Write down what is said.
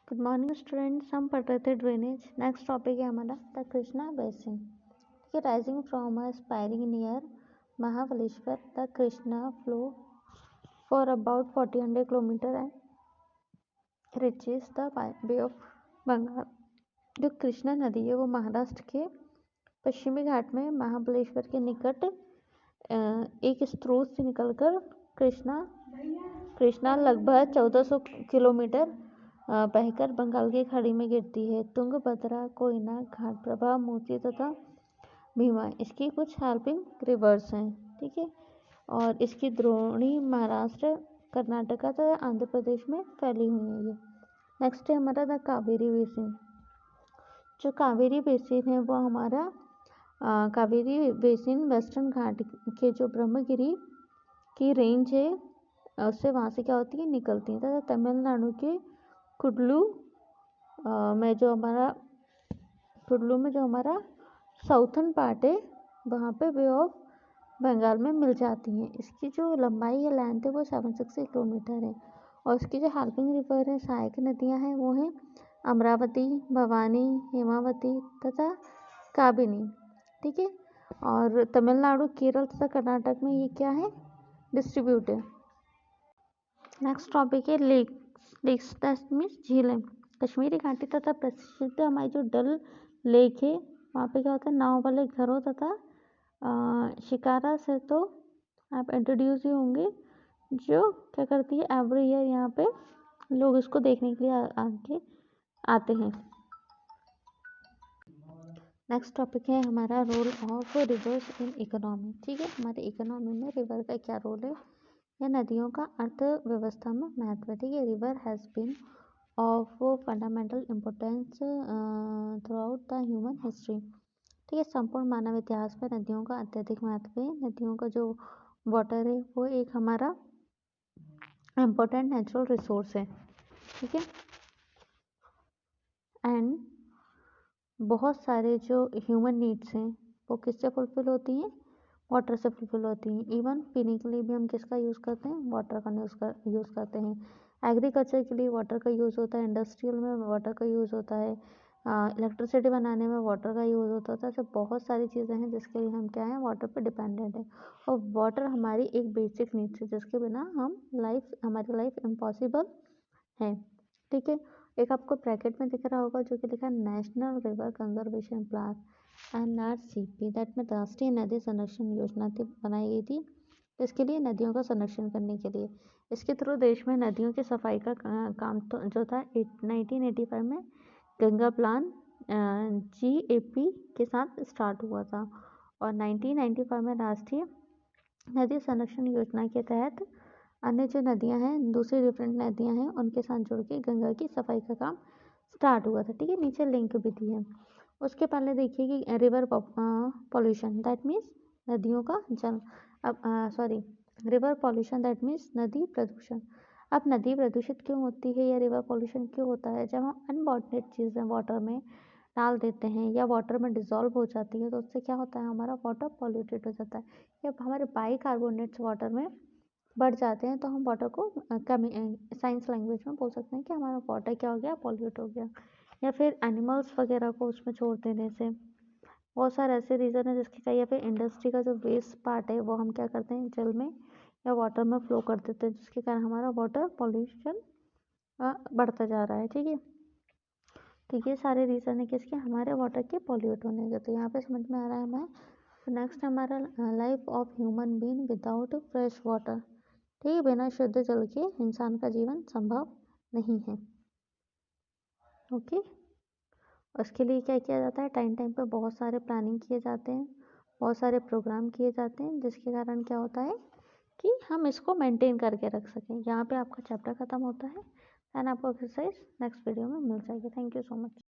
Good morning students. हम पढ़ रहे थे ड्रेनेज। नेक्स्ट टॉपिक है हमारा द कृष्णा बेसिन। ठीक है, rising from a spring near Mahabaleshwar the Krishna flow for about 40 kilometre and reaches the bay of Bengal. जो कृष्णा नदी है वो महाराष्ट्र के पश्चिमी घाट में महाबलेश्वर के निकट एक स्रोत से निकलकर कृष्णा लगभग 1400 किलोमीटर बहकर बंगाल की खाड़ी में गिरती है। तुंगभद्रा, कोयना, घाटप्रभा, मूसी तथा भीमा इसकी कुछ हेल्पिंग रिवर्स हैं। ठीक है, और इसकी द्रोणी महाराष्ट्र, कर्नाटका तथा आंध्र प्रदेश में फैली हुई है। ये नेक्स्ट है हमारा द कावेरी बेसिन। जो कावेरी बेसिन है वो हमारा कावेरी बेसिन वेस्टर्न घाट के जो ब्रह्मगिरी की रेंज है उससे वहाँ से क्या होती है निकलती है तथा तमिलनाडु के कुडलू में जो हमारा साउथर्न पार्ट है वहाँ पे बे ऑफ बंगाल में मिल जाती हैं। इसकी जो लंबाई है लेंथ है वो 760 किलोमीटर है। और इसकी जो हेल्पिंग रिवर है सहायक नदियाँ हैं वो हैं अमरावती, भवानी, हेमावती तथा काबिनी। ठीक है, और तमिलनाडु, केरल तथा कर्नाटक में ये क्या है डिस्ट्रीब्यूट है। नेक्स्ट टॉपिक है लेक्स दैट मीन्स झीलें। कश्मीरी घाटी तथा प्रसिद्ध हमारी जो डल लेक है वहाँ पे क्या होता है नाव वाले घरों तथा शिकारा से तो आप इंट्रोड्यूस ही होंगे, जो क्या करती है एवरी ईयर यहाँ पे लोग इसको देखने के लिए आते हैं। नेक्स्ट टॉपिक है हमारा role of rivers in economy. ठीक है, हमारे इकोनॉमी में रिवर का क्या रोल है या नदियों का अर्थव्यवस्था में महत्व है। ठीक है, river has been of fundamental importance throughout the human history. ठीक है, संपूर्ण मानव इतिहास में नदियों का अत्यधिक महत्व है। नदियों का जो वाटर है वो एक हमारा इम्पोर्टेंट नेचुरल रिसोर्स है। ठीक है, एंड बहुत सारे जो ह्यूमन नीड्स हैं वो किससे फुलफिल होती हैं वाटर से फुलफिल होती हैं। इवन पीने के लिए भी हम किसका यूज़ करते हैं वाटर का यूज़ करते हैं। एग्रीकल्चर के लिए वाटर का यूज़ होता है, इंडस्ट्रियल में वाटर का यूज़ होता है, इलेक्ट्रिसिटी बनाने में वाटर का यूज़ होता है। ऐसे बहुत सारी चीज़ें हैं जिसके लिए हम क्या हैं वाटर पे डिपेंडेंट है। और वाटर हमारी एक बेसिक नीड्स है जिसके बिना हमारी लाइफ इम्पॉसिबल है। ठीक है, एक आपको ब्रैकेट में दिख रहा होगा जो कि लिखा है national river conservation plan NRCP, that में राष्ट्रीय नदी संरक्षण योजना बनाई गई थी। इसके लिए नदियों का संरक्षण करने के लिए इसके थ्रू देश में नदियों की सफाई का काम तो जो था 1985 में गंगा प्लान GAP के साथ स्टार्ट हुआ था। और 1995 में राष्ट्रीय नदी संरक्षण योजना के तहत अन्य जो नदियां हैं दूसरी डिफरेंट नदियां हैं उनके साथ जुड़ के गंगा की सफाई का काम स्टार्ट हुआ था। ठीक है, नीचे लिंक भी दी है। उसके पहले देखिए कि रिवर पॉल्यूशन दैट मीन्स नदियों का जल रिवर पॉल्यूशन दैट मीन्स नदी प्रदूषण। अब नदी प्रदूषित क्यों होती है या रिवर पॉल्यूशन क्यों होता है? जब हम अनवांटेड चीज़ें वाटर में डाल देते हैं या वाटर में डिजॉल्व हो जाती है तो उससे क्या होता है हमारा वाटर पॉल्यूटेड हो जाता है। या हमारे बाइकार्बोनेट्स वाटर में बढ़ जाते हैं तो हम वाटर को साइंस लैंग्वेज में बोल सकते हैं कि हमारा वाटर क्या हो गया पॉल्यूट हो गया। या फिर एनिमल्स वगैरह को उसमें छोड़ देने से बहुत सारे ऐसे रीज़न है जिसके चाहिए। या फिर इंडस्ट्री का जो वेस्ट पार्ट है वो हम क्या करते हैं जल में या वाटर में फ्लो कर देते हैं जिसके कारण हमारा वाटर पॉल्यूशन बढ़ता जा रहा है। ठीक है, तो ये सारे रीज़न है किसके हमारे वाटर के पॉल्यूट होने के। तो यहाँ पे समझ में आ रहा है हमें। नेक्स्ट हमारा life of human being without fresh water. ठीक है, बिना शुद्ध जल के इंसान का जीवन संभव नहीं है। ओके, उसके लिए क्या किया जाता है टाइम टाइम पे बहुत सारे प्लानिंग किए जाते हैं, बहुत सारे प्रोग्राम किए जाते हैं जिसके कारण क्या होता है कि हम इसको मेंटेन करके रख सकें। यहाँ पे आपका चैप्टर ख़त्म होता है। एंड आपको एक्सरसाइज नेक्स्ट वीडियो में मिल जाएगी। Thank you so much.